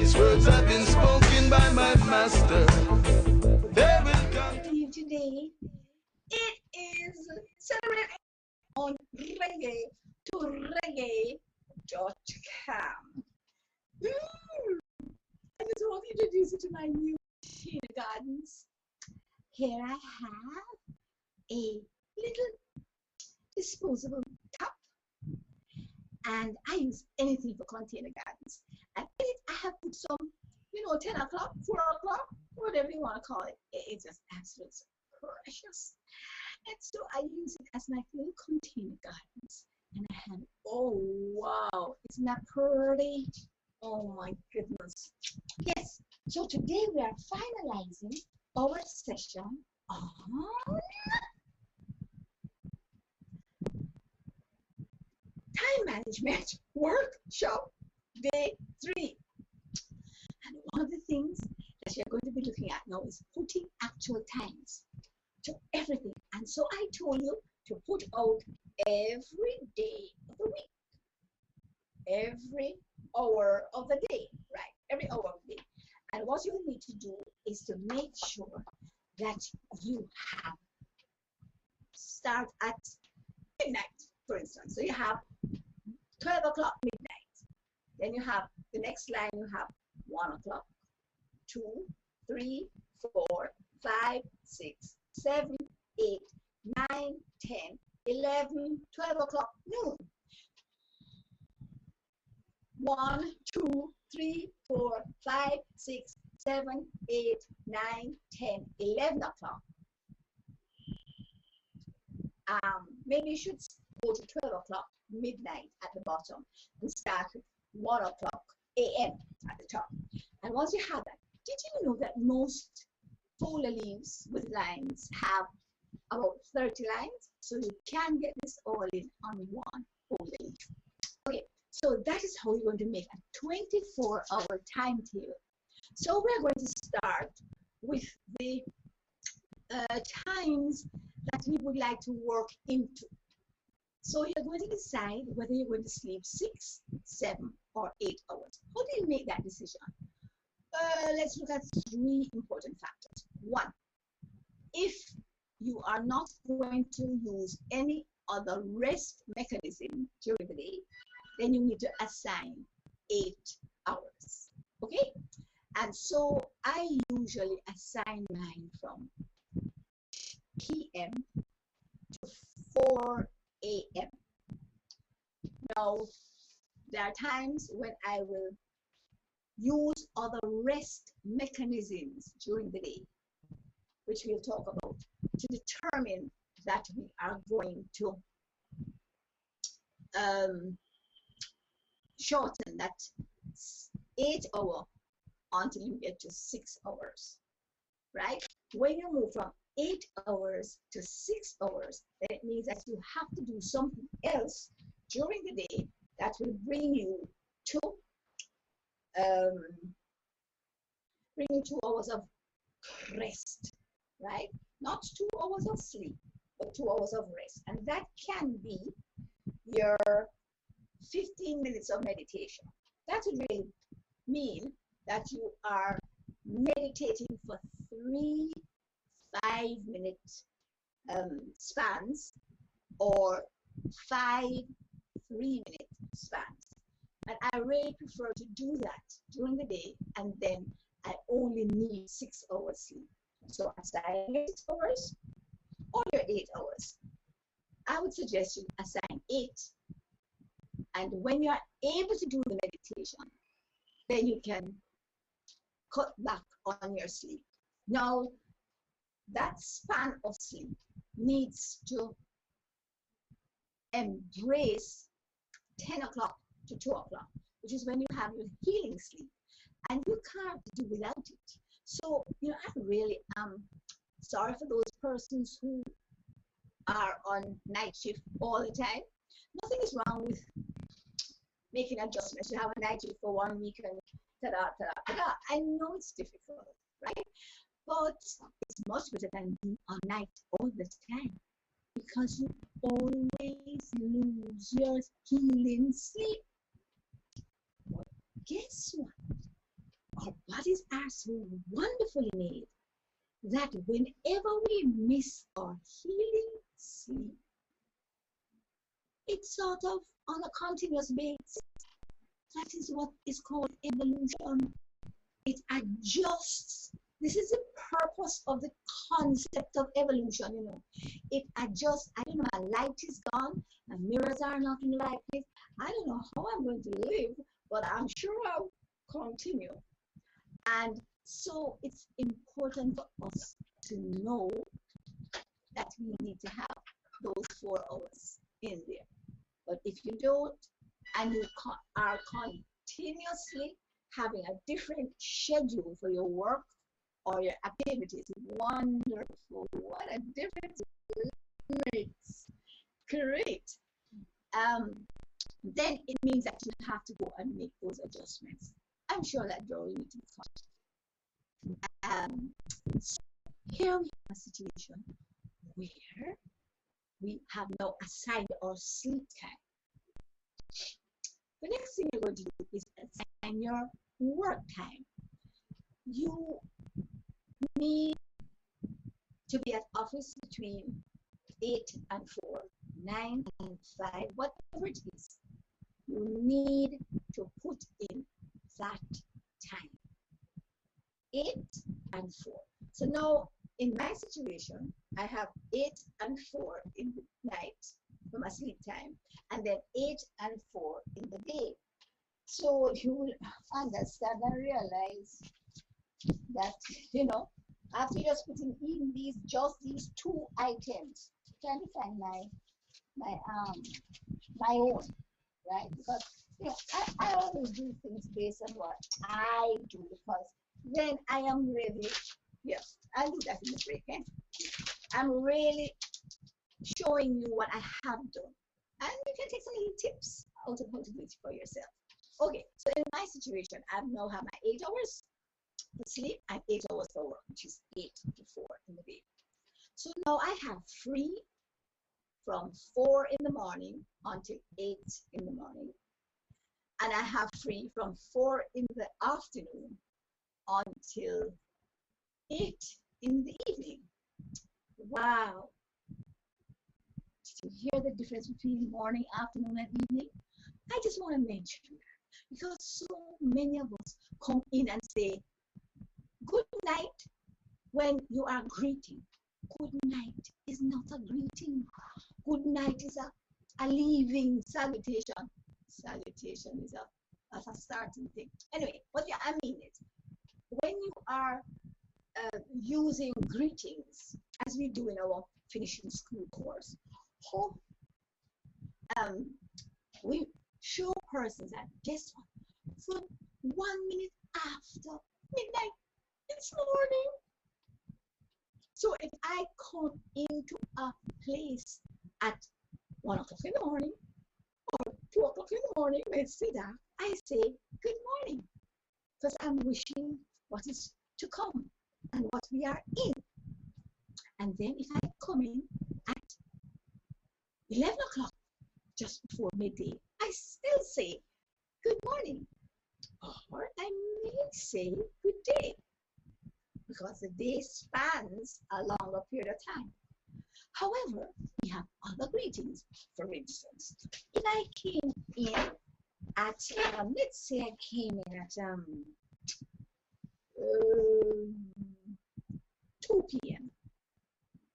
These words have been spoken by my master. They will come. Today, it is celebrated on reggae to reggae.com. I just want to introduce you to my new Tina Gardens. Here I have a little disposable cup, and I use anything for container gardens. And in it, I have put some, 10 o'clock, 4 o'clock, whatever you want to call it. It's just absolutely precious. And so I use it as my little container gardens. And I have, oh wow, isn't that pretty? Oh my goodness. Yes, so today we are finalizing our session on time management workshop day 3. And one of the things that you're going to be looking at now is putting actual times to everything. And so I told you to put out every day of the week, every hour of the day, right? Every hour of the day. And what you need to do is to make sure that you have start at midnight, for instance. So you have 12 o'clock midnight. Then you have the next line, you have 1 o'clock, 2, 3, 4, 5, 6, 7, 8, 9, 10, 11, 12 o'clock noon. 1, 2, 3, 4, 5, 6, 7, 8, 9, 10, 11 o'clock. Maybe you should go to 12 o'clock midnight at the bottom and start with 1 o'clock a.m. at the top. And once you have that, did you know that most folder leaves with lines have about 30 lines? So you can get this all in on one folder leaf. Okay, so that is how you're going to make a 24-hour timetable. So we're going to start with the times that we would like to work into. So you're going to decide whether you're going to sleep 6, 7, or 8 hours. How do you make that decision? Let's look at 3 important factors. 1, if you are not going to use any other rest mechanism during the day, then you need to assign 8 hours. Okay? And so I usually assign mine from p.m. to 4 a.m. Now, there are times when I will use other rest mechanisms during the day, which we'll talk about, to determine that we are going to shorten that 8 hour until you get to 6 hours, right? When you move from 8 hours to 6 hours, then it means that you have to do something else during the day that will bring you to 2 hours of rest, right? Not 2 hours of sleep, but 2 hours of rest. And that can be your 15 minutes of meditation. That would really mean that you are meditating for 3 5-minute spans or 5 3-minute spans. And I really prefer to do that during the day, and then I only need 6 hours sleep. So assign your 6 hours or your 8 hours. I would suggest you assign 8. And when you are able to do the meditation, then you can cut back on your sleep. Now, that span of sleep needs to embrace 10 o'clock to 2 o'clock, which is when you have your healing sleep, and you can't do without it. So, I really am sorry for those persons who are on night shift all the time. Nothing is wrong with making adjustments. You have a night shift for 1 week and ta-da, ta-da, ta-da. I know it's difficult, right? But it's much better than being on night all the time, because you always lose your healing sleep. But guess what? bodies are so wonderfully made that whenever we miss our healing sleep, it's sort of on a continuous basis. That is what is called evolution. It adjusts. This is the purpose of the concept of evolution, you know. It adjusts. I don't know, my light is gone, my mirrors are not in the right place. I don't know how I'm going to live, but I'm sure I'll continue. And so it's important for us to know that we need to have those 4 hours in there. But if you don't, and you are continuously having a different schedule for your work or your activities, wonderful. What a difference it makes. Great. Then it means that you have to go and make those adjustments. I'm sure that door will need to be fine. So here we have a situation where we have now assigned our sleep time. The next thing you're going to do is assign your work time. You need to be at office between 8 and 4, 9 and 5, whatever it is. You need to put in that time. 8 and 4. So now, in my situation, I have 8 and 4 in the night for my sleep time, and then 8 and 4 in the day. So you will understand and realize that, you know, after just putting in just these 2 items, trying to find my own, right? Because you know, I always do things based on what I do, because then I am really, yes, I'll do that in the break. Eh? I'm really showing you what I have done, and you can take some little tips out of how to do it for yourself. Okay, so in my situation, I now have my 8 hours for sleep and 8 hours for work, which is 8 to 4 in the day. So now I have free from 4 in the morning until 8 in the morning, and I have free from 4 in the afternoon until 8 in the evening. Wow. Did you hear the difference between morning, afternoon, and evening? I just want to mention that because so many of us come in and say, good night when you are greeting. Good night is not a greeting. Good night is a leaving salutation. Salutation is a starting thing. Anyway, but yeah, I mean it. When you are using greetings, as we do in our finishing school course, we show persons that, guess what? From 1 minute after midnight, it's morning. So if I come into a place at 1 o'clock in the morning or 2 o'clock in the morning, let's say that, I say good morning, because I'm wishing what is to come and what we are in. And then if I come in at 11 o'clock, just before midday, I still say good morning, or I may say good day, because the day spans a longer period of time. However, we have other greetings. For instance, if I came in at, let's say I came in at 2 p.m.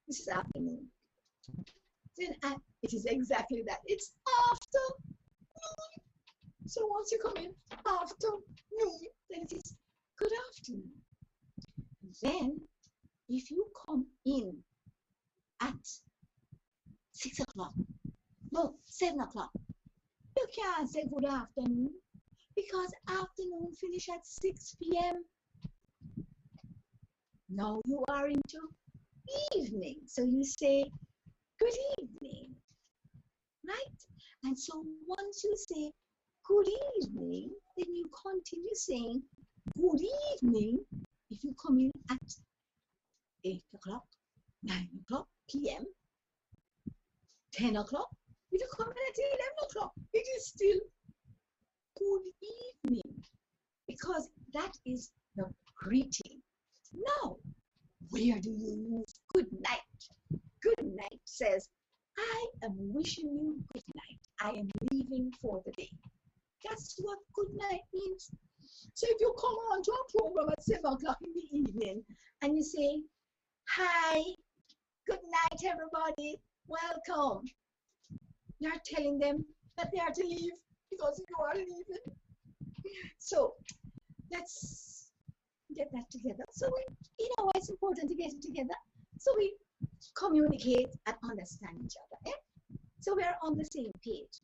This is afternoon. Then it is exactly that. It's afternoon. So once you come in afternoon, then it is good afternoon. Then, if you come in at 6 o'clock, no, 7 o'clock, you can't say good afternoon, because afternoon finish at 6 p.m. Now you are into evening, so you say good evening, right? And so once you say good evening, then you continue saying good evening if you come in at 8 o'clock, 9 o'clock p.m., 10 o'clock. If you come in at 11 o'clock, it is still good evening, because that is the greeting. Now, where do you use good night? Good night says, I am wishing you good night. I am leaving for the day. That's what good night means. So if you come on to a program at 7 o'clock in the evening and you say, hi, good night, everybody, welcome, you're telling them that they are to leave because you are leaving. So let's get that together. So it's important to get it together. So we communicate and understand each other. Eh? So we're on the same page.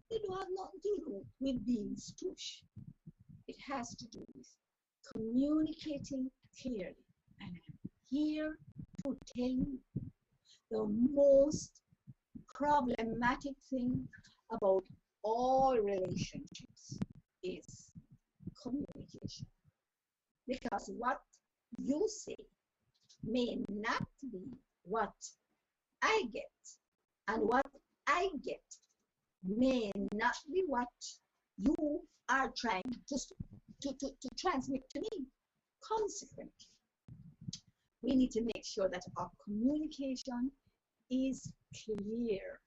It has nothing to do with being stoosh. It has to do with communicating clearly. And I'm here to tell you the most problematic thing about all relationships is communication. Because what you say may not be what I get, and what I get may not be what you are trying to transmit to me. Consequently, we need to make sure that our communication is clear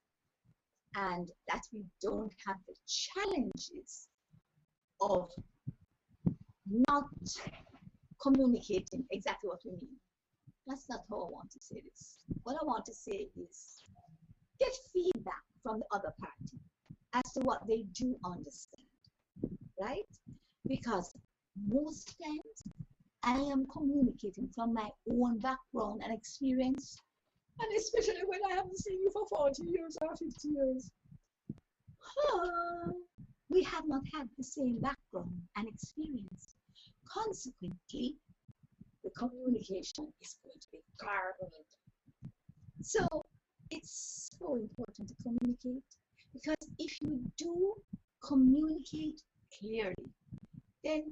and that we don't have the challenges of not communicating exactly what we mean. That's not how I want to say this. What I want to say is get feedback from the other party as to what they do understand, right? Because most times I am communicating from my own background and experience, and especially when I haven't seen you for 40 years or 50 years. We have not had the same background and experience. Consequently, the communication is going to be garbled. So it's so important to communicate, because if you do communicate clearly, then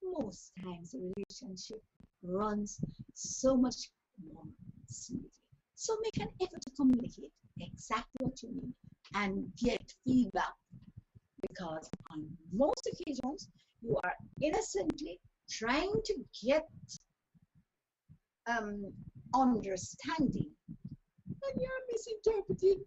most times the relationship runs so much more smoothly. So make an effort to communicate exactly what you mean and get feedback, because on most occasions you are innocently trying to get understanding, and you're misinterpreting.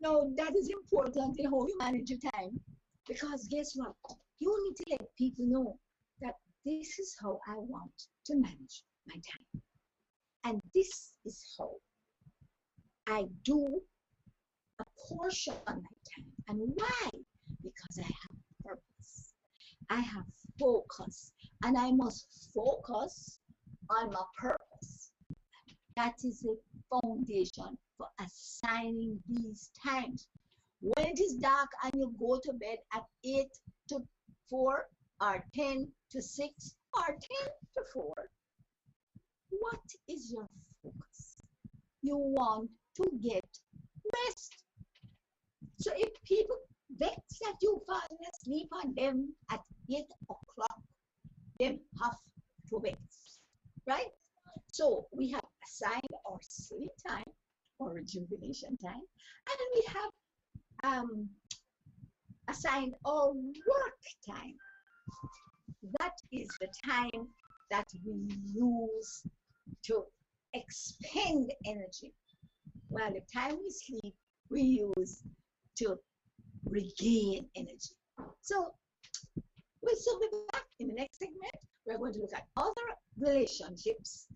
No, that is important in how you manage your time, because guess what? You need to let people know that this is how I want to manage my time, and this is how I do apportion my time. And why? Because I have purpose, I have focus, and I must focus on my purpose. That is the foundation for assigning these times. When it is dark and you go to bed at 8 to 4 or 10 to 6 or 10 to 4, what is your focus? You want to get rest. So if people vex that you fall asleep on them at 8 o'clock, them have to vex, right? So we have assigned our sleep time or rejuvenation time, and we have assigned our work time. That is the time that we use to expend energy, while the time we sleep we use to regain energy. So we'll still be back in the next segment. We're going to look at other relationships,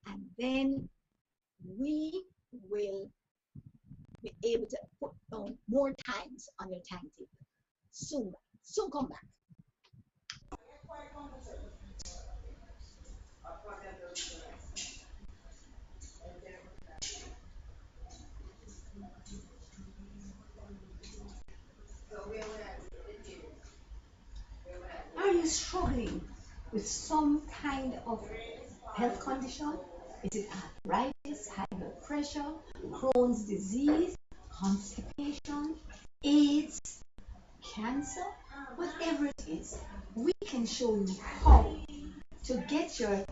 and then we will be able to put on more times on your timetable. Soon come back. Are you struggling with some kind of health condition? Is it arthritis, high blood pressure, Crohn's disease, constipation, AIDS, cancer? Whatever it is, we can show you how to get your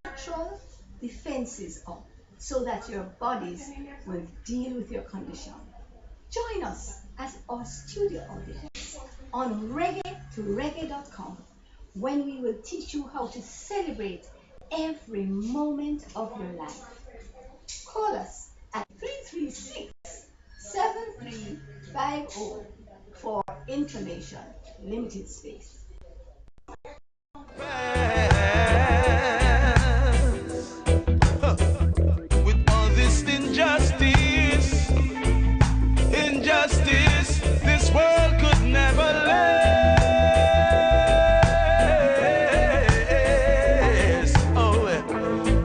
natural defenses up so that your bodies will deal with your condition. Join us as our studio audience on reggae to reggae.com, when we will teach you how to celebrate every moment of your life. Call us at 336-7350 for information. Limited space. With all this injustice, injustice, this world could never last. Oh,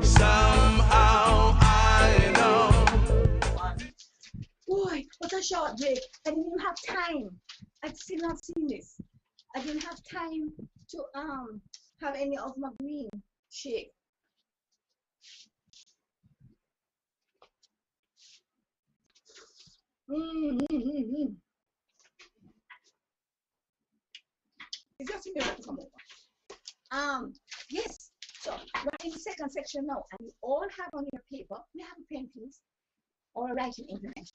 somehow I know. Boy, what a short break. I didn't even have time. I've still not seen this. I didn't have time to have any of my green shake. Mm. It's just a miracle to come over. Yes. So we're in the second section now, and you all have on your paper. You have a pen, please, or a writing implement.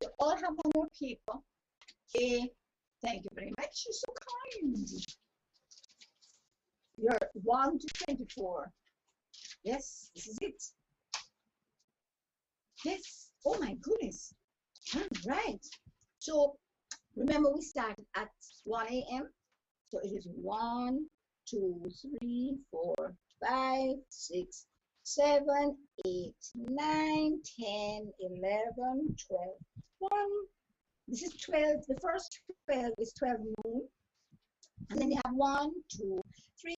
You all have on your paper a. Thank you very much. You're so kind. You're 1 to 24. Yes, this is it. Yes. Oh my goodness. All right. So remember, we started at 1 a.m. So it is 1, 2, 3, 4, 5, 6, 7, 8, 9, 10, 11, 12, 1. This is 12. The first 12 is 12 noon. And then you have 1, 2, 3,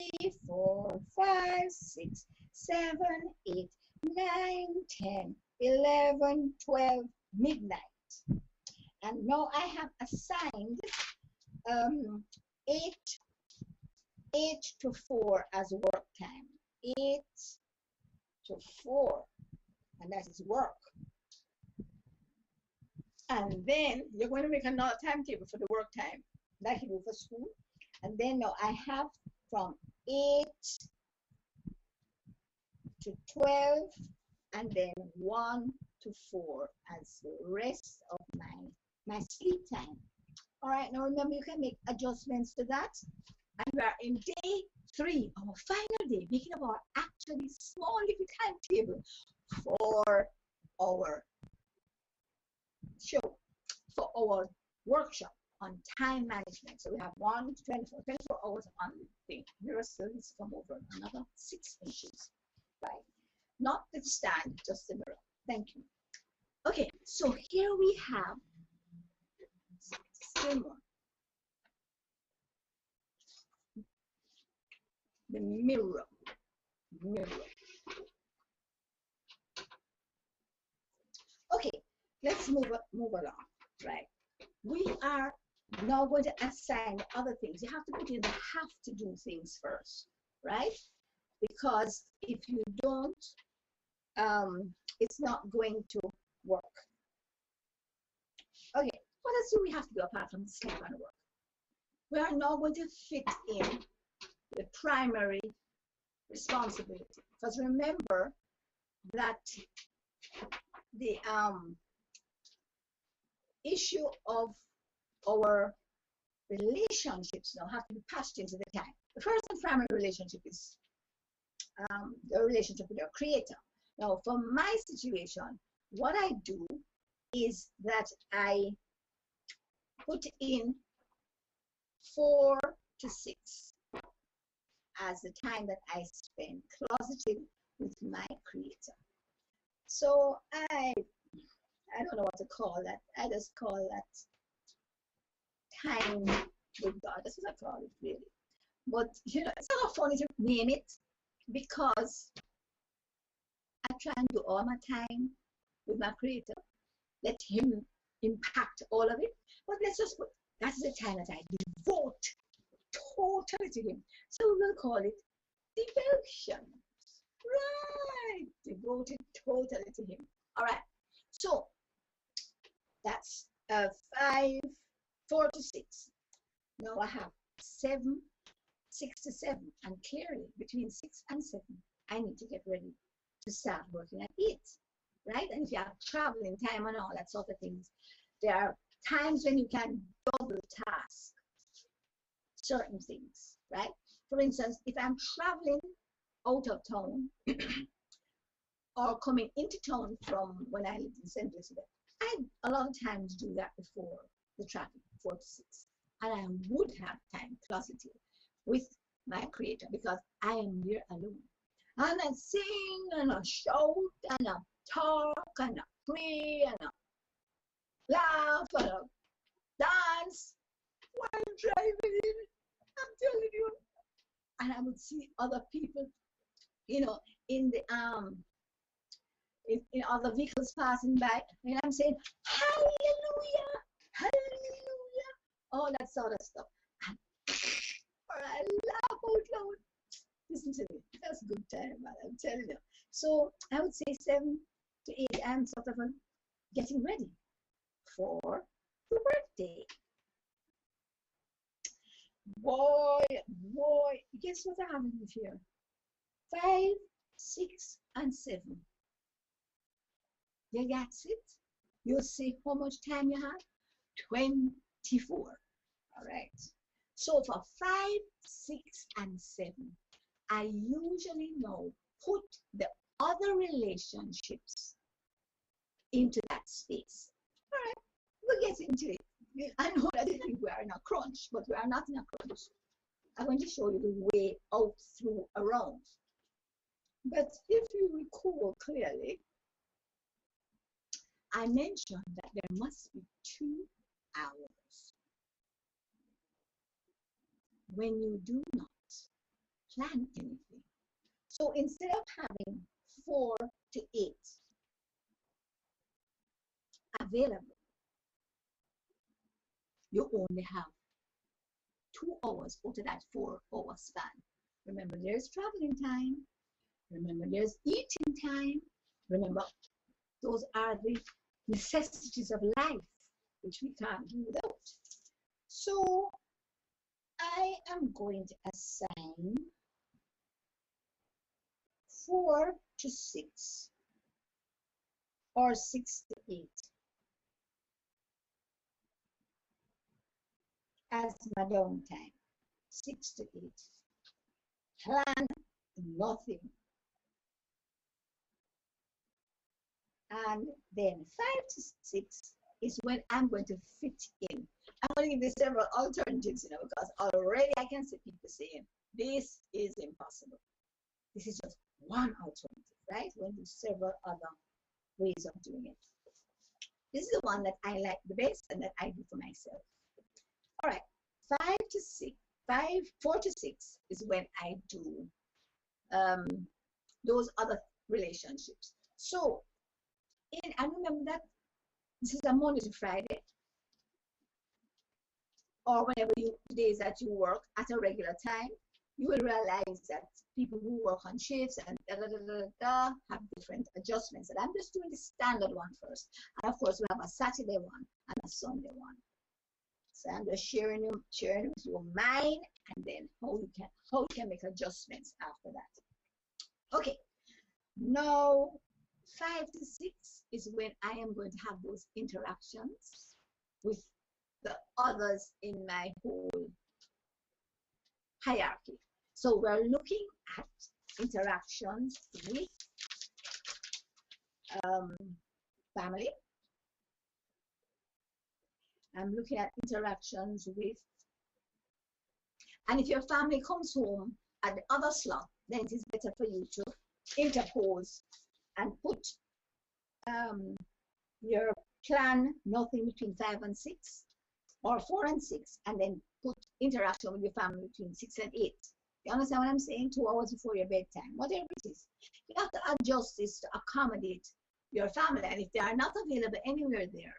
4, 5, 6, 7, 8, 9, 10, 11, 12, midnight. And now I have assigned 8 to 4 as work time. 8 to 4, and that is work. And then you're going to make another timetable for the work time, like you do for school. And then now I have from 8 to 12, and then 1 to 4 as the rest of my sleep time. All right, now remember, you can make adjustments to that. And we are in day 3, our final day, making up our actually small little timetable for our show, for our workshop on time management. So we have 1 to 24 hours on the thing. Mirror still needs to come over another 6 inches. Right? Not the stand, just the mirror. Thank you. Okay, so here we have still more. The mirror. Okay, let's move along, right? We are now going to assign other things. You have to put in the have to do things first, right? Because if you don't, it's not going to work. Okay, what else do we have to do apart from sleep and work? We are now going to fit in the primary responsibility. Because remember that the issue of our relationships now have to be passed into the time. The first and primary relationship is the relationship with your creator. Now, for my situation, what I do is that I put in 4 to 6 as the time that I spend closeted with my creator. So I don't know what to call that. I just call that time with God. That's what I call it, really. But you know, it's not funny to name it because I try and do all my time with my creator. Let him impact all of it. But let's just put that's the time that I devote totally to him. So we'll call it devotion. Right. Devoted totally to him. All right. So that's 4 to 6. Now I have 6 to 7, and clearly between 6 and 7, I need to get ready to start working at 8, right? And if you have traveling time and all that sort of things, there are times when you can double task certain things, right? For instance, if I'm traveling out of town or coming into town from when I lived in St. Elizabeth, I a lot of times do that before the traffic, 4 to 6. And I would have time closeted with my creator because I am there alone. And I sing and I shout and I talk and I pray and I laugh and I dance while driving in. I'm telling you. And I would see other people, in the in other vehicles passing by, and I'm saying, Hallelujah, Hallelujah, all that sort of stuff. And or I laugh out loud. Listen to me, that's a good time, man, I'm telling you. So I would say 7 to 8, I'm sort of getting ready for the birthday. Boy, guess what I have in here? 5, 6, and 7. You got it? You'll see how much time you have? 24. All right. So for 5, 6, and 7, I usually now put the other relationships into that space. All right. We'll get into it. I know that you think we are in a crunch, but we are not in a crunch. I'm going to show you the way out through around. But if you recall clearly, I mentioned that there must be 2 hours when you do not plan anything. So instead of having 4 to 8 available, you only have 2 hours out of that 4-hour span. Remember, there's traveling time. Remember, there's eating time. Remember, those are the necessities of life, which we can't do without. So I am going to assign 4 to 6 or 6 to 8 as my downtime. 6 to 8. Plan nothing. And then 5 to 6 is when I'm going to fit in. I'm going to give you several alternatives, because already I can see people saying, this is impossible. This is just one alternative, right? When there's several other ways of doing it. This is the one that I like the best and that I do for myself. All right, 4 to 6 is when I do those other relationships. So, and remember that this is a Monday to Friday, or whenever days that you work at a regular time, you will realize that people who work on shifts and have different adjustments. And I'm just doing the standard one first. And of course, we have a Saturday one and a Sunday one. So I'm just sharing with you mine, and then how you can make adjustments after that. Okay. Now, 5 to 6 is when I am going to have those interactions with the others in my whole hierarchy. So we're looking at interactions with family. I'm looking at interactions with, and if your family comes home at the other slot, then it is better for you to interpose and put your plan nothing between 5 and 6 or 4 and 6, and then put interaction with your family between 6 and 8. You understand what I'm saying? 2 hours before your bedtime, whatever it is. You have to adjust this to accommodate your family, and if they are not available anywhere there,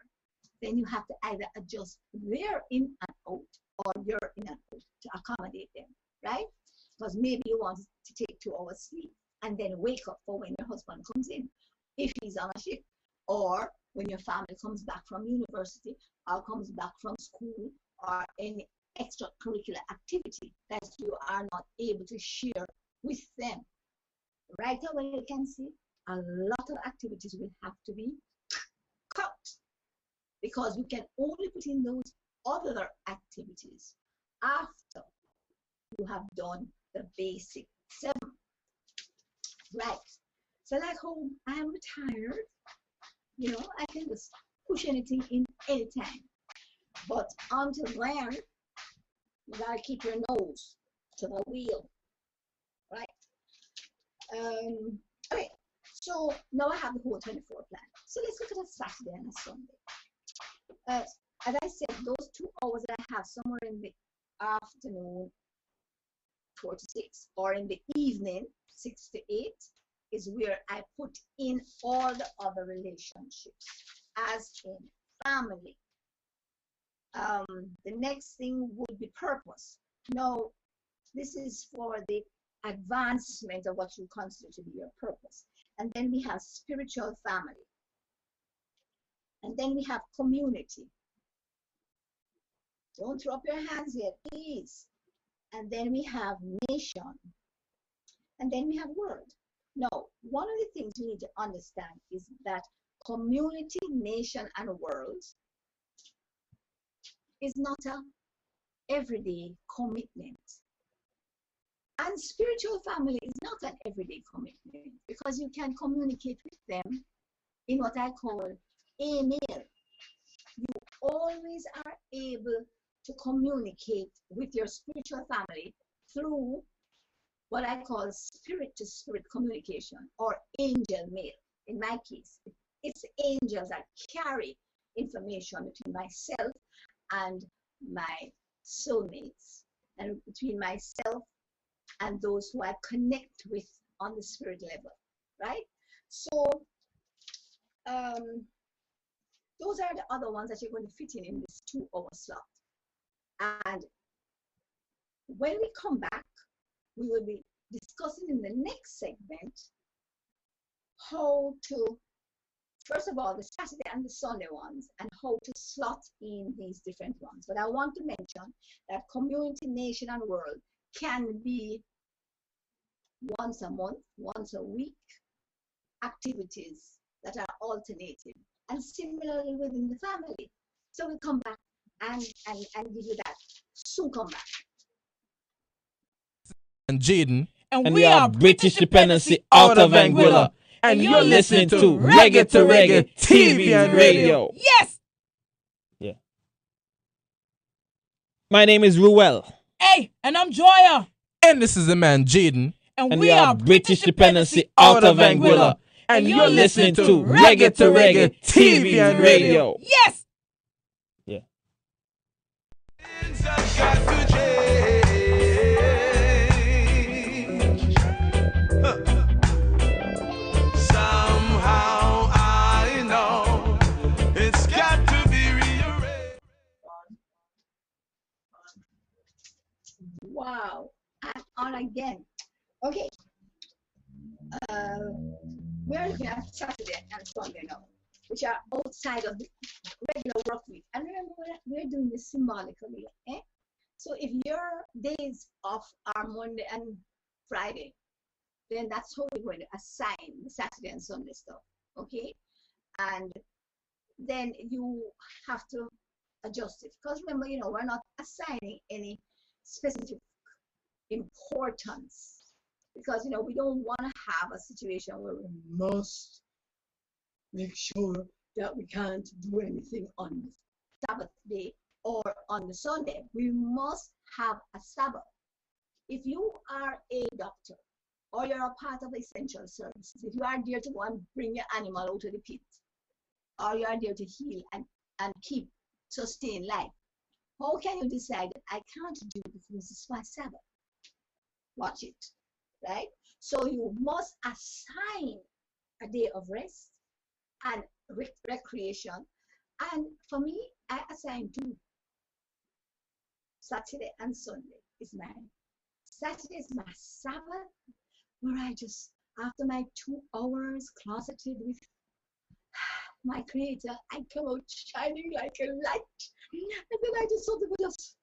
then you have to either adjust their in and out or your in and out to accommodate them, right? Because maybe you want to take 2 hours sleep and then wake up for when your husband comes in, if he's on a shift, or when your family comes back from university or comes back from school, or any extracurricular activity that you are not able to share with them. Right away, you can see a lot of activities will have to be cut, because we can only put in those other activities after you have done the basic 7. Right. So like home, I'm retired. I can just push anything in anytime. But until then, you gotta keep your nose to the wheel, right? Okay. So now I have the whole 24 plan. So let's look at a Saturday and a Sunday. As I said, those 2 hours that I have somewhere in the afternoon, 4 to 6, or in the evening, 6 to 8, is where I put in all the other relationships, as in family. The next thing would be purpose. Now, this is for the advancement of what you consider to be your purpose. And then we have spiritual family. And then we have community. Don't throw up your hands yet, please. And then we have nation. And then we have world. Now, one of the things you need to understand is that community, nation, and world is not a everyday commitment. And spiritual family is not an everyday commitment because you can communicate with them in what I call a mail. You always are able to communicate with your spiritual family through what I call spirit-to-spirit communication or angel mail. In my case, it's angels that carry information between myself and my soulmates, and between myself and those who I connect with on the spirit level, right? So those are the other ones that you're going to fit in this 2-hour slot. And when we come back, we will be discussing in the next segment how to, first of all, the Saturday and the Sunday ones, and how to slot in these different ones. But I want to mention that community, nation, and world can be once a month, once a week, activities that are alternating, and similarly within the family. So we'll come back and give you that. Soon come back. And Jaden. And we are British Dependency out of Anguilla. And you're listening to Reggae to Reggae TV and radio. Yes! Yeah. My name is Ruel. Hey, and I'm Joya. And this is the man Jaden. And we are British Dependency out of Anguilla. And you're listening to Reggae TV and radio. Yes! Yeah. Things have got to change. Huh. Somehow I know it's got to be rearranged. Wow, I'm on again. Okay. We're looking at Saturday and Sunday now, which are outside of the regular work week. And remember, we're doing this symbolically. So if your days off are Monday and Friday, then that's how we're going to assign the Saturday and Sunday stuff. Okay? And then you have to adjust it. Because remember, we're not assigning any specific importance. Because we don't want to have a situation where we must make sure that we can't do anything on the Sabbath day or on the Sunday. We must have a Sabbath. If you are a doctor or you're a part of essential services, if you are there to go and bring your animal out of the pit, or you are there to heal and sustain life, how can you decide that I can't do it because it's my Sabbath? Watch it. Right? So you must assign a day of rest and recreation. And for me, I assign 2. Saturday and Sunday is mine. Saturday is my Sabbath, where I just, after my 2 hours closeted with my Creator, I come out shining like a light. And then I just sort of just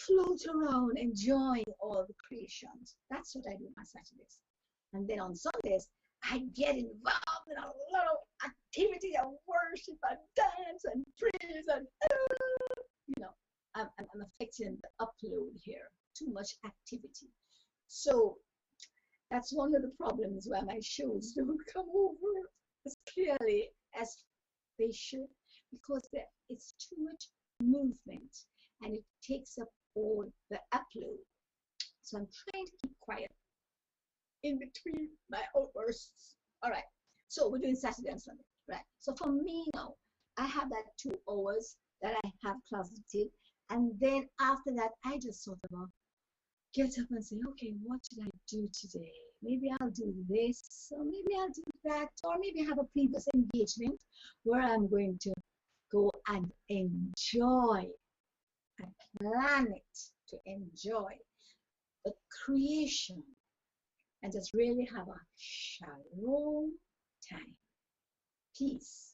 float around enjoying all the creations. That's what I do on Saturdays. And then on Sundays, I get involved in a lot of activity and worship and dance and praise and I'm affecting the upload here. Too much activity. So that's one of the problems why my shows don't come over as clearly as they should, because it's too much movement and it takes up all the upload. So I'm trying to keep quiet in between my outbursts. All right. So we're doing Saturday and Sunday, right? So for me now, I have that 2 hours that I have closeted, and then after that, I just sort of get up and say, okay, what should I do today? Maybe I'll do this, or maybe I'll do that, or maybe have a previous engagement where I'm going to go and enjoy and plan it to enjoy the creation and just really have a shalom time. Peace.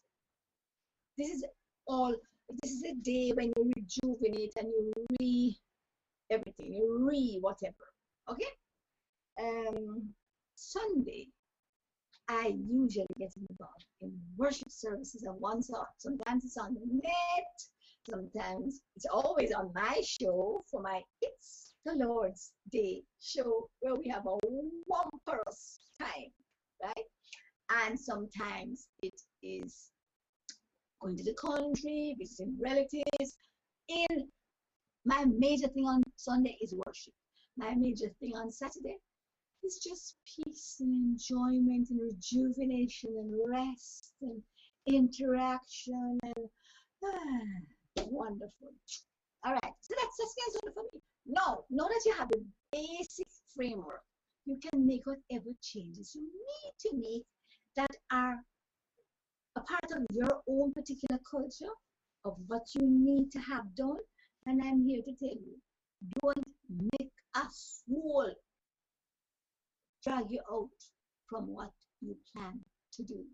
This is a day when you rejuvenate and you everything, you whatever. Okay? Sunday, I usually get involved in worship services of one sort. Sometimes it's on the net, sometimes it's always on my show for my It's the Lord's Day show where we have a wumperous time, right? And sometimes it is going to the country, visiting relatives. My major thing on Sunday is worship. My major thing on Saturday is just peace and enjoyment and rejuvenation and rest and interaction and wonderful. All right, so that's Saturday for me. Now that you have the basic framework, you can make whatever changes you need to make that are a part of your own particular culture, of what you need to have done. And I'm here to tell you, don't make a soul drag you out from what you plan to do.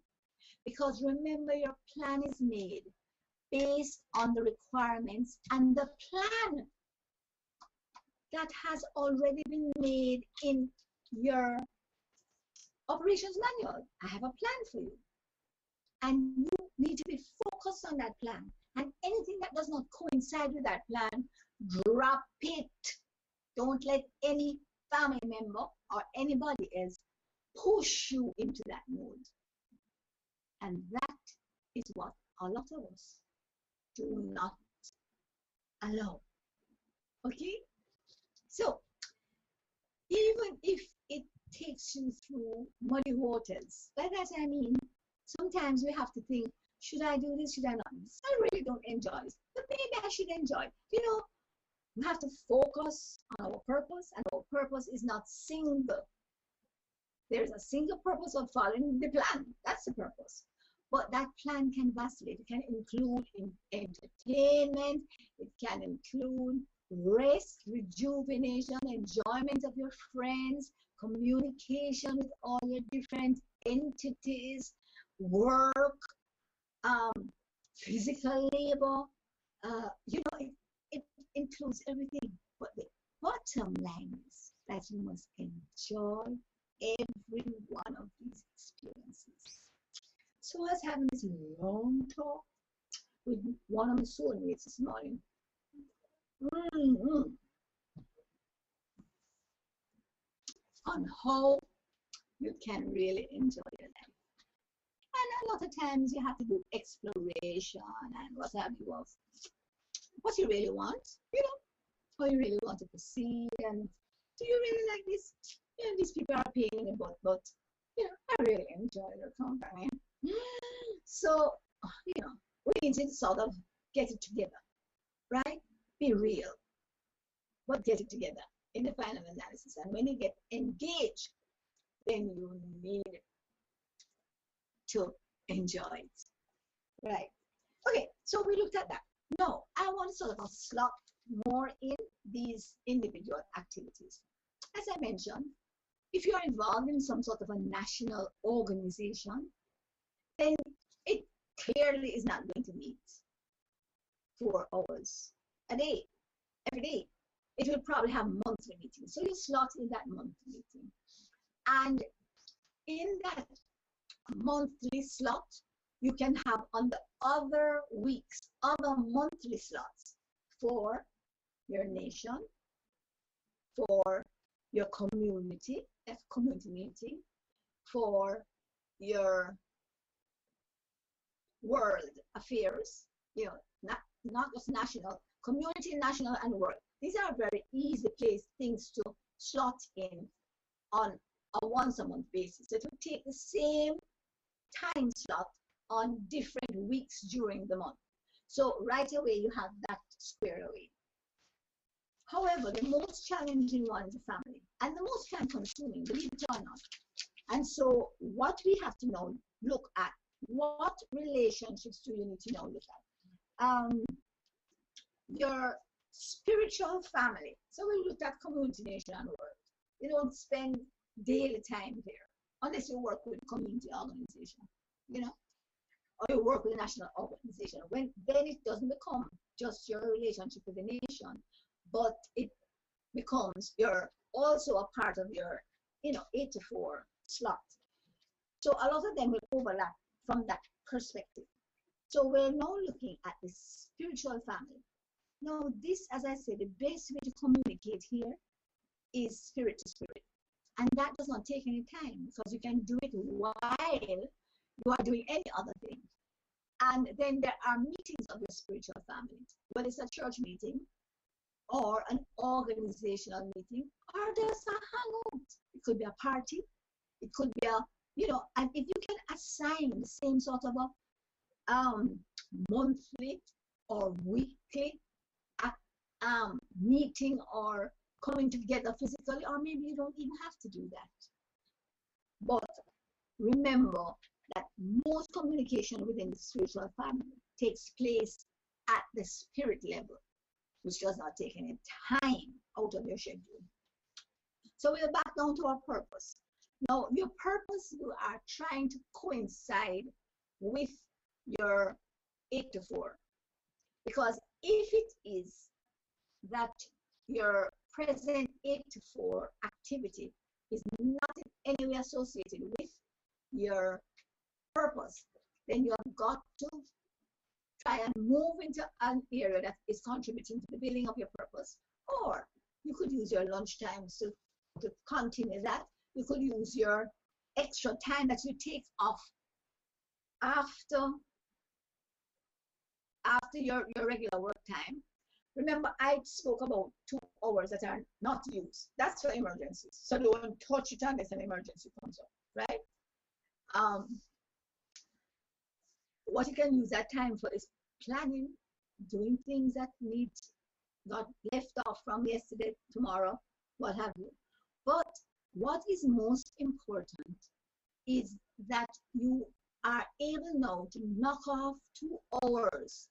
Because remember, your plan is made based on the requirements and the plan that has already been made in your operations manual. I have a plan for you. And you need to be focused on that plan. And anything that does not coincide with that plan, drop it. Don't let any family member or anybody else push you into that mode. And that is what a lot of us do not allow. Okay? So, even if it takes you through muddy waters, by that I mean, sometimes we have to think, should I do this, should I not? I really don't enjoy this, but maybe I should enjoy it. You know, we have to focus on our purpose, and our purpose is not single. There's a single purpose of following the plan. That's the purpose. But that plan can vacillate. It can include entertainment. It can include rest, rejuvenation, enjoyment of your friends, communication with all your different entities, work, physical labor. It includes everything. But the bottom line is that you must enjoy every one of these experiences. So I was having this long talk with one of my soulmates this morning. On how you can really enjoy your life. And a lot of times you have to do exploration and what have you of what you really want, how you really want to proceed, and do you really like this? These people are paying in the butt, but I really enjoy their company. So, we need to sort of get it together, right? Be real, but get it together in the final analysis. And when you get engaged, then you need to enjoy it, right? Okay, so we looked at that. Now, I want to sort of slot more in these individual activities. As I mentioned, if you are involved in some sort of a national organization, then it clearly is not going to meet 4 hours a day, every day. It will probably have monthly meetings. So you slot in that monthly meeting. And in that monthly slot, you can have on the other weeks, other monthly slots for your nation, for your community, that's community meeting, for your world affairs, not just national, community, national, and world. These are very easy things to slot in on a once-a-month basis. So it will take the same time slot on different weeks during the month. So right away, you have that squared away. However, the most challenging one is the family, and the most time-consuming, believe it or not. And so what we have to now look at, what relationships do you need to now look at? Your spiritual family. So we looked at community, nation, and world. You don't spend daily time there unless you work with a community organization, or you work with a national organization. Then it doesn't become just your relationship with the nation, but it becomes also a part of your 8 to 4 slot. So a lot of them will overlap from that perspective. So we're now looking at the spiritual family. Now this, as I said, the best way to communicate here is spirit to spirit. And that does not take any time because you can do it while you are doing any other thing. And then there are meetings of the spiritual family, whether it's a church meeting or an organizational meeting, or there's a hangout. It could be a party. It could be and if you can assign the same sort of a monthly or weekly meeting or coming together physically, or maybe you don't even have to do that. But remember that most communication within the spiritual family takes place at the spirit level, which does not take any time out of your schedule. So we're back down to our purpose. Now, your purpose, you are trying to coincide with your 8 to 4. Because if it is that your present 8 to 4 activity is not in any way associated with your purpose, then you have got to try and move into an area that is contributing to the building of your purpose. Or you could use your lunchtime to continue that. You could use your extra time that you take off after your regular work time. Remember, I spoke about 2 hours that are not used. That's for emergencies. So don't touch it unless an emergency comes up, right? What you can use that time for is planning, doing things that got left off from yesterday, tomorrow, what have you. But what is most important is that you are able now to knock off 2 hours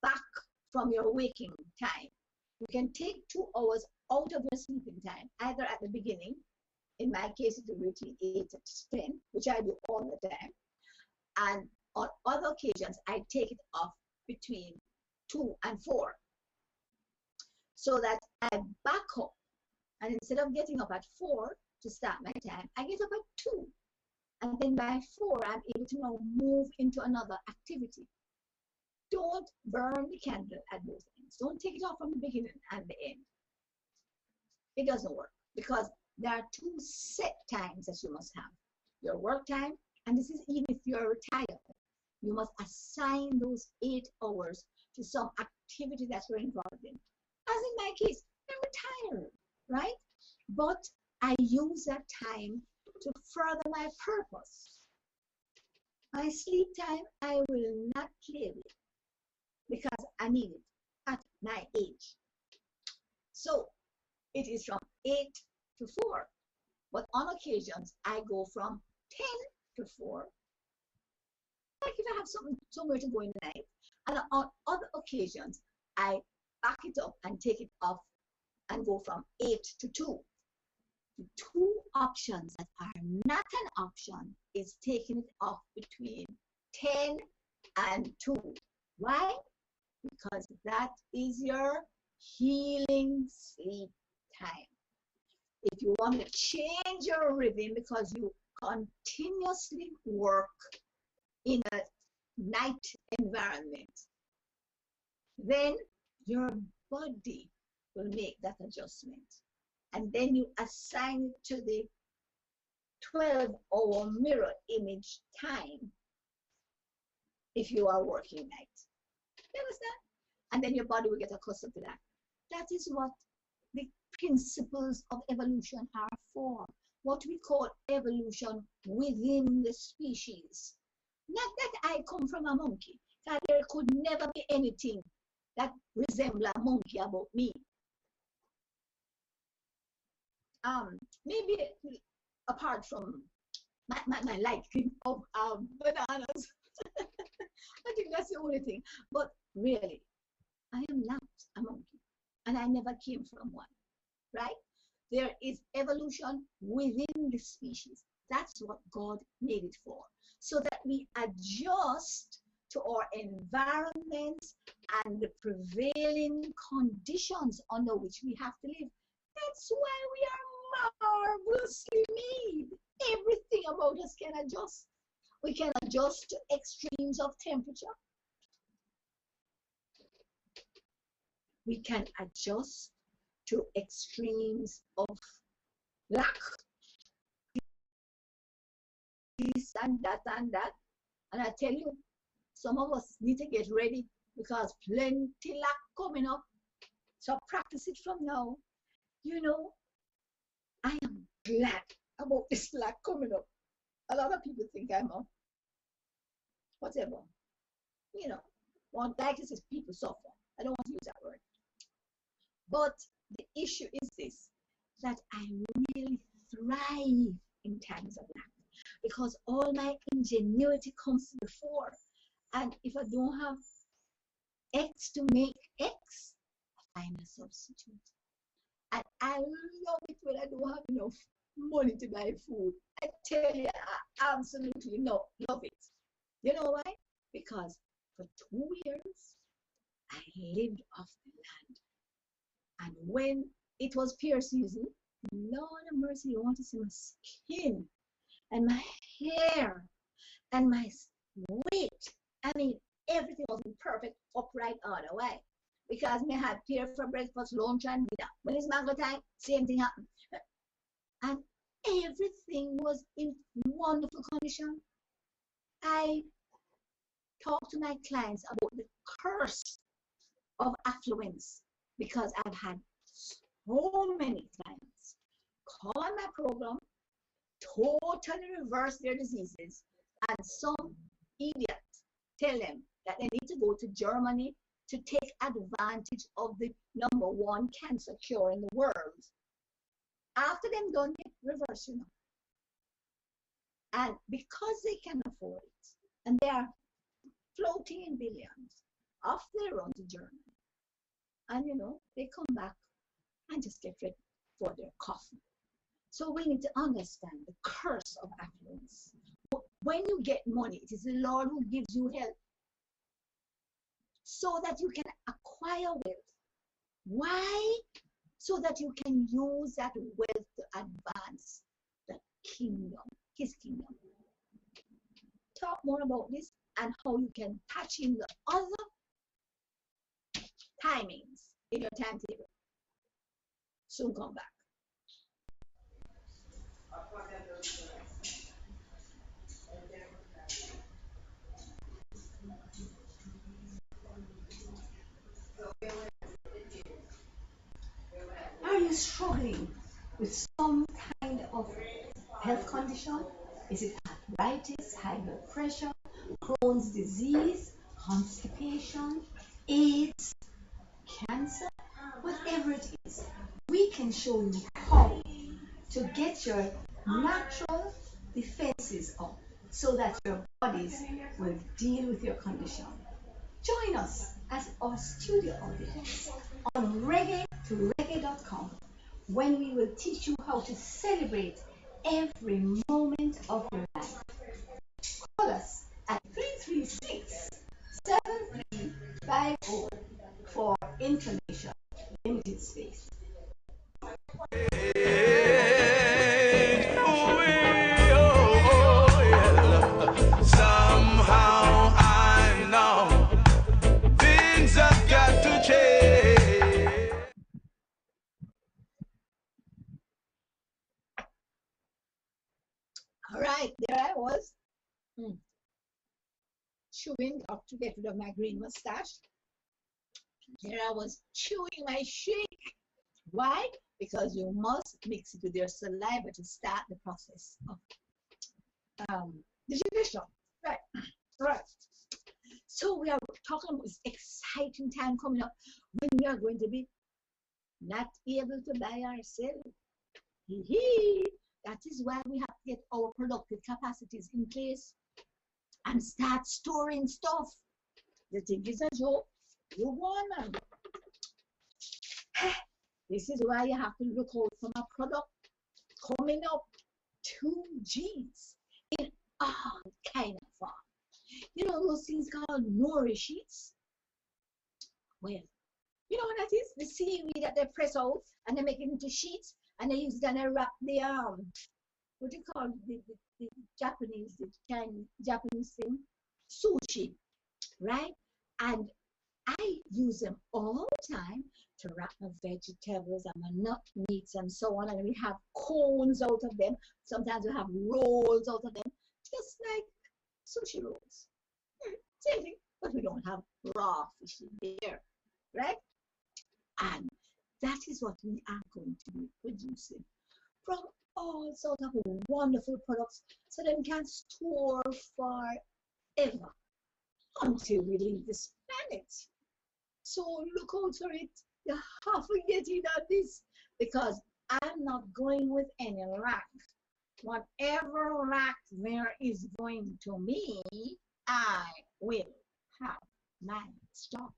back from your waking time. You can take 2 hours out of your sleeping time, either at the beginning, in my case it's between 8 to 10, which I do all the time, and on other occasions I take it off between 2 and 4, so that I back up, and instead of getting up at 4 to start my time, I get up at 2, and then by 4 I'm able to now move into another activity. Don't burn the candle at both ends. Don't take it off from the beginning and the end. It doesn't work because there are 2 set times that you must have. Your work time, and this is even if you're retired. You must assign those 8 hours to some activity that you're involved in. As in my case, I'm retired, right? But I use that time to further my purpose. My sleep time, I will not play with because I need it at my age. So it is from 8 to 4. But on occasions, I go from 10 to 4. Like if I have somewhere to go in the night. And on other occasions, I back it up and take it off and go from 8 to 2. The 2 options that are not an option is taking it off between 10 and 2. Why? Because that is your healing sleep time. If you want to change your rhythm because you continuously work in a night environment, then your body will make that adjustment. and then you assign it to the 12-hour mirror image time if you are working night. You understand? And then your body will get accustomed to that. That is what the principles of evolution are for. What we call evolution within the species. Not that I come from a monkey, that there could never be anything that resembles a monkey about me. Maybe apart from my liking of bananas. I think that's the only thing. But really, I am not a monkey, and I never came from one, right? There is evolution within the species. That's what God made it for, so that we adjust to our environment and the prevailing conditions under which we have to live. That's why we are marvelously made. Everything about us can adjust. We can adjust to extremes of temperature. We can adjust to extremes of lack. This and that and that. And I tell you, some of us need to get ready because plenty lack coming up. So practice it from now. You know, I am glad about this lack coming up. A lot of people think I'm a whatever. You know, one like this is people suffer. I don't want to use that word. But the issue is this, that I really thrive in times of lack because all my ingenuity comes to the fore. And if I don't have X to make X, I find a substitute. And I love it when I don't have enough money to buy food. I tell you, I absolutely love it. You know why? Because for 2 years, I lived off the land. And when it was pear season, Lord of mercy, you want to see my skin and my hair and my weight. I mean, everything was perfect, upright all the way. Because me had pear for breakfast, lunch, and dinner. When it's mango time, same thing happened. And everything was in wonderful condition. I talk to my clients about the curse of affluence because I've had so many clients call on my program, totally reverse their diseases, and some idiot tell them that they need to go to Germany to take advantage of the #1 cancer cure in the world. After them done it, reverse, And because they can afford it, and they are floating in billions, after they run to Germany, and they come back and just get ready for their coffee. So we need to understand the curse of affluence. When you get money, it is the Lord who gives you health so that you can acquire wealth. Why? So that you can use that wealth to advance the kingdom, his kingdom. Talk more about this and how you can patch in the other timings in your timetable. Soon come back. Are you struggling with some kind of health condition? Is it arthritis, high blood pressure, Crohn's disease, constipation, AIDS, cancer? Whatever it is, we can show you how to get your natural defenses up so that your bodies will deal with your condition. Join us at our studio audience on reggae2reggae.com when we will teach you how to celebrate every moment of your life. Call us at 336-7350 for information. Limited space. Somehow I know things have got to change. All right, there I was, chewing up to get rid of my green mustache. There I was chewing my shake. Why? Because you must mix it with your saliva to start the process of digestion. Right, right. So we are talking about this exciting time coming up when we are going to be not able to buy ourselves. That is why we have to get our productive capacities in place and start storing stuff. The thing is a joke. You want man. This is why you have to look out for my product coming up 2Gs in all kind of form. You know those things called nori sheets? Well, you know what that is? The seaweed that they press out and they make it into sheets and they use it and they wrap the what do you call it? The Japanese, the Chinese Japanese thing? Sushi, right? And I use them all the time to wrap my vegetables and my nut meats and so on. And we have cones out of them. Sometimes we have rolls out of them, just like sushi rolls. Same thing, but we don't have raw fish in there, right? And that is what we are going to be producing from all sorts of wonderful products so they can store forever until we leave this planet. So look out for it. You have to get in on this because I'm not going with any rack. Whatever rack there is going to me, I will have my stock.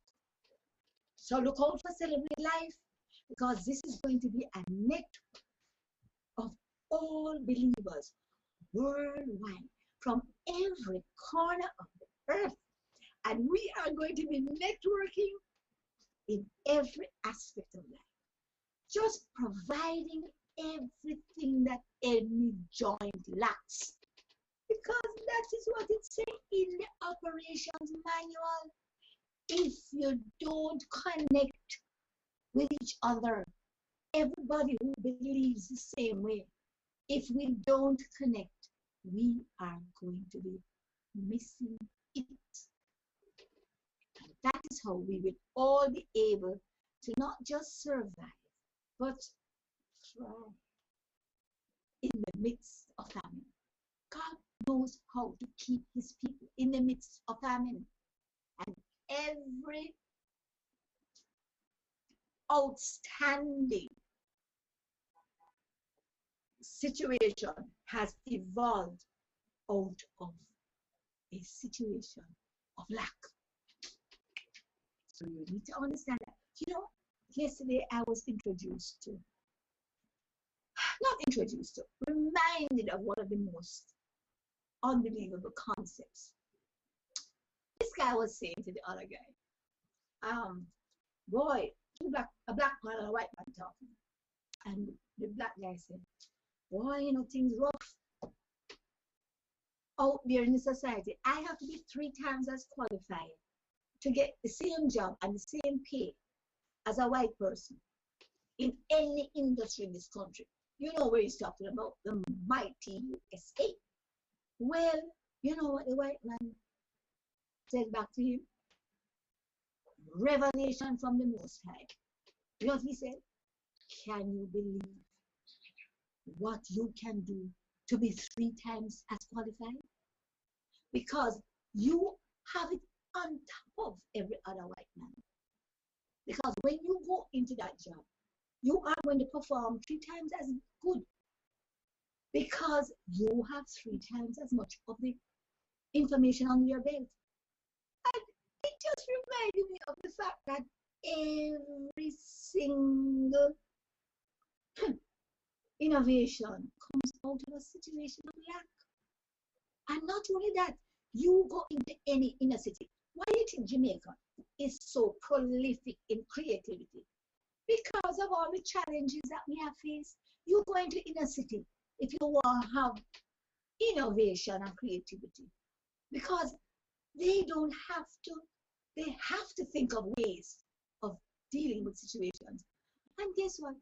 So look out for Celebrate Life because this is going to be a network of all believers worldwide from every corner of the earth. And we are going to be networking in every aspect of life, just providing everything that any joint lacks. Because that is what it says in the operations manual. If you don't connect with each other, everybody who believes the same way, if we don't connect, we are going to be missing it. And that is how we will all be able to not just survive, but thrive in the midst of famine. God knows how to keep his people in the midst of famine. And every outstanding situation has evolved out of a situation of lack. So you need to understand that. You know, yesterday I was reminded of one of the most unbelievable concepts. This guy was saying to the other guy, boy, a black man and a white man talking. And the black guy said, boy, you know, things rough out there in the society. I have to be 3 times as qualified to get the same job and the same pay as a white person in any industry in this country. You know where he's talking about, the mighty USA. Well, you know what the white man said back to him? Revelation from the Most High. You know what he said? Can you believe what you can do to be 3 times as qualified? Because you have it on top of every other white man. Because when you go into that job, you are going to perform 3 times as good because you have 3 times as much of the information on your belt. And it just reminded me of the fact that every single innovation comes out of a situation of lack. And not only that, you go into any inner city. Why do you think Jamaica is so prolific in creativity? Because of all the challenges that we have faced. You go into inner city if you want to have innovation and creativity. Because they don't have to, they have to think of ways of dealing with situations. And guess what?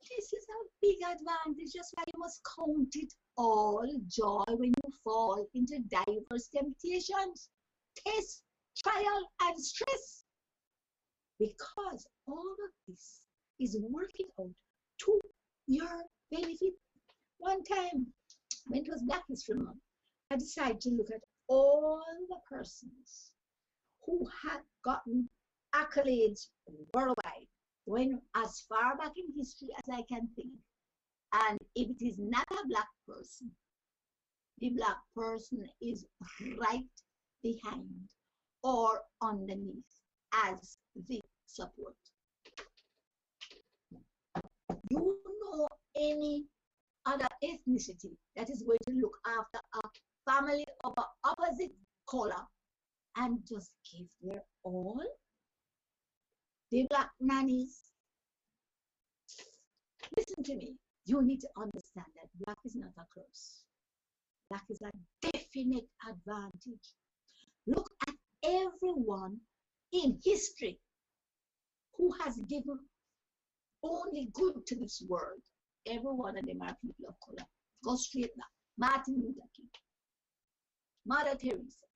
This is a big advantage, just why you must count it all joy when you fall into diverse temptations, tests, trial, and stress. Because all of this is working out to your benefit. One time, when it was Black History Month, I decided to look at all the persons who had gotten accolades worldwide, when as far back in history as I can think. And if it is not a Black person, the Black person is right behind or underneath as the support. You know any other ethnicity that is going to look after a family of an opposite color and just give their all? The Black nannies. Listen to me. You need to understand that Black is not a curse. Black is a definite advantage. Look at everyone in history who has given only good to this world. Every one of them are people of color. Go straight back. Martin Luther King, Mother Teresa,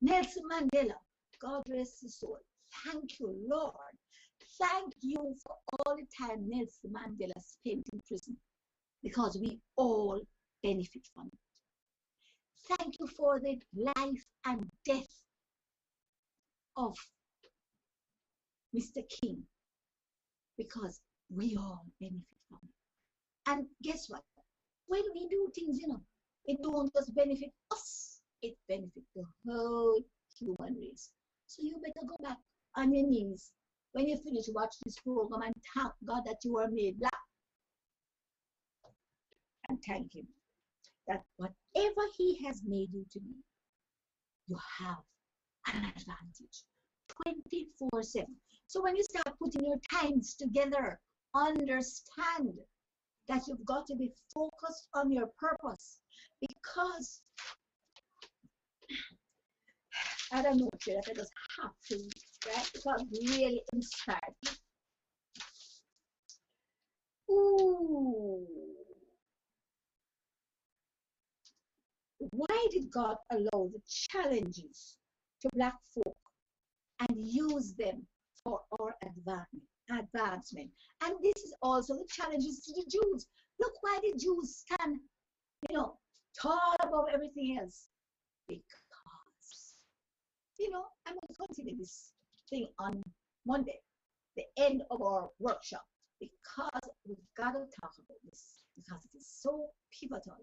Nelson Mandela, God rest his soul. Thank you, Lord. Thank you for all the time Nelson Mandela spent in prison, because we all benefit from it. Thank you for the life and death of Mr. King, because we all benefit from it. And guess what? When we do things, it don't just benefit us, it benefits the whole human race. So you better go back on your knees when you finish watch this program and thank God that you are made Black. And thank Him that whatever He has made you to be, you have an advantage 24/7. So when you start putting your times together, understand that you've got to be focused on your purpose, because I don't know that I just have to, right? Because really inspired me. Ooh. Why did God allow the challenges to Black folk and use them for our advancement? And this is also the challenges to the Jews. Look why the Jews stand, tall above everything else. Because, I'm going to continue this thing on Monday, the end of our workshop, because we've got to talk about this, because it is so pivotal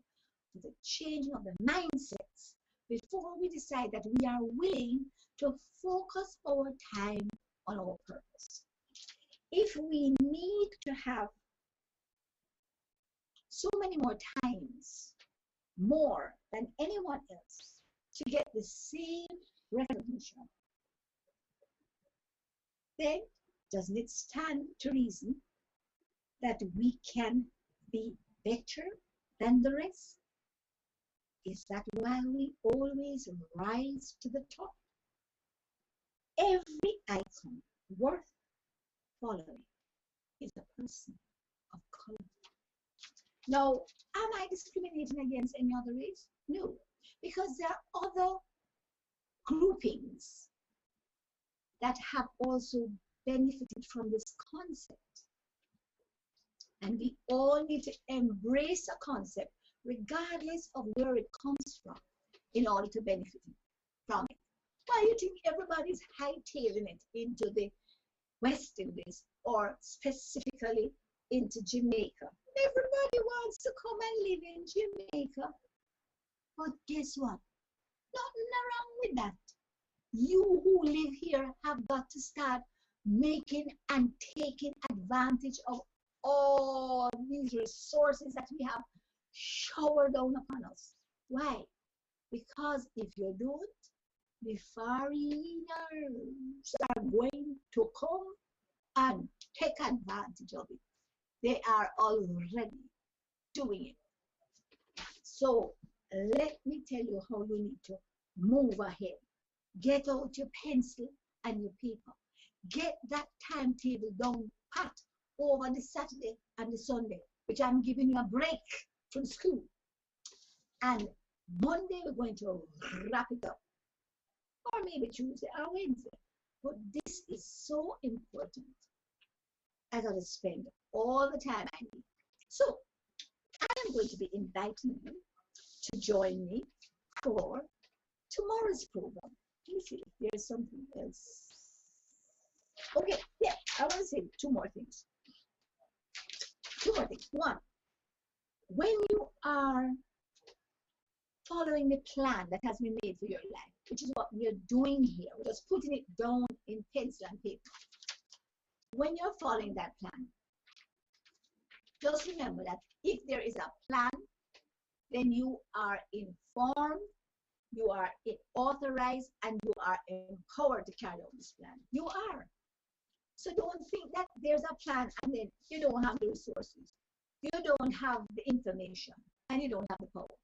to the changing of the mindsets before we decide that we are willing to focus our time on our purpose. If we need to have so many more times, more than anyone else, to get the same recognition, then doesn't it stand to reason that we can be better than the rest? Is that why we always rise to the top? Every icon worth following is a person of color. Now, am I discriminating against any other race? No, because there are other groupings that have also benefited from this concept. And we all need to embrace a concept regardless of where it comes from in order to benefit from it. Why do you think everybody's hightailing it into the West Indies or specifically into Jamaica? Everybody wants to come and live in Jamaica. But guess what? Nothing wrong with that. You who live here have got to start making and taking advantage of all these resources that we have showered down upon us. Why? Because if you don't, the foreigners are going to come and take advantage of it. They are already doing it. So let me tell you how you need to move ahead. Get out your pencil and your paper. Get that timetable down pat over the Saturday and the Sunday, which I'm giving you a break from school. And Monday, we're going to wrap it up. Or maybe Tuesday or Wednesday. But this is so important. I got to spend all the time I need. So, I am going to be inviting you to join me for tomorrow's program. Let me see if there's something else. Okay, yeah, I want to say two more things. One, when you are following the plan that has been made for your life, which is what we are doing here, we're just putting it down in pencil and paper. When you're following that plan, just remember that if there is a plan, then you are informed, you are authorized, and you are empowered to carry out this plan. You are. So don't think that there's a plan and then you don't have the resources, you don't have the information, and you don't have the power.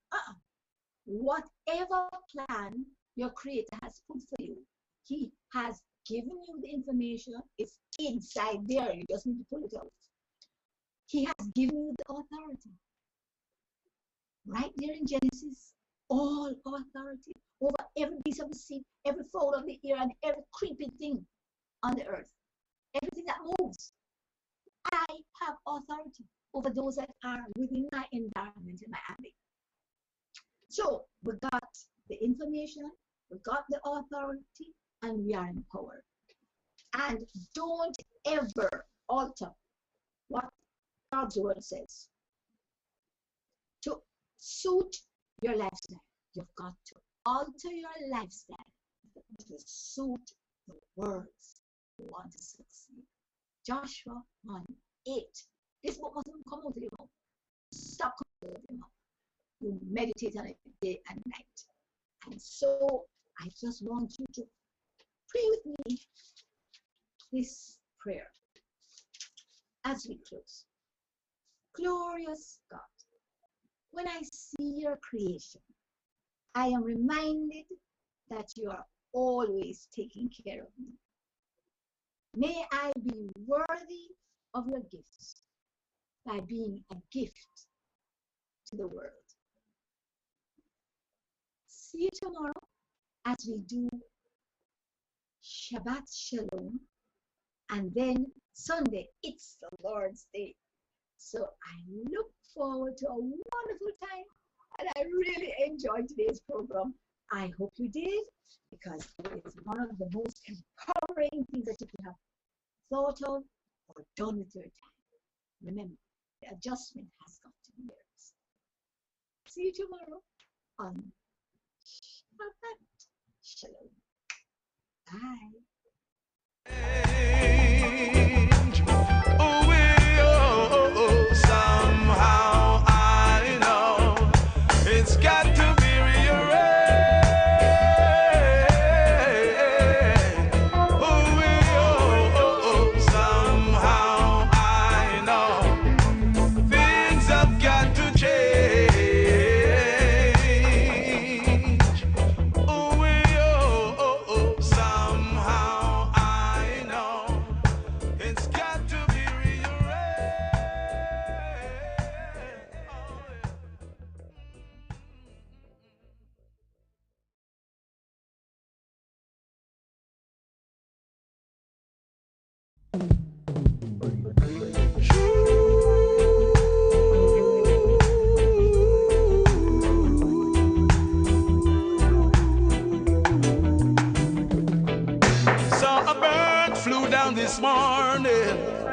Whatever plan your Creator has put for you, He has given you the information. It's inside there. You just need to pull it out. He has given you the authority. Right there in Genesis, all authority over every beast of the sea, every fowl of the air, and every creeping thing on the earth. Everything that moves. I have authority over those that are within my environment in my ambit. So we got the information, we got the authority, and we are empowered. And don't ever alter what God's word says to suit your lifestyle. You've got to alter your lifestyle to suit the words you want to succeed. Joshua 1:8. This book mustn't come out of your mouth. Stop coming out of your mouth. You meditate on it day and night. And so I just want you to pray with me this prayer as we close. Glorious God, when I see your creation, I am reminded that you are always taking care of me. May I be worthy of your gifts by being a gift to the world. See you tomorrow as we do Shabbat Shalom, and then Sunday, it's the Lord's Day. So I look forward to a wonderful time, and I really enjoyed today's program. I hope you did, because it is one of the most empowering things that you can have thought of or done with your time. Remember, the adjustment has got to be yours. See you tomorrow on Shabbat Shalom. Bye. Somehow I know it's got to be rearranged. Somehow I know things have got to change. Somehow I know it's got to be rearranged. Saw a bird flew down this morning.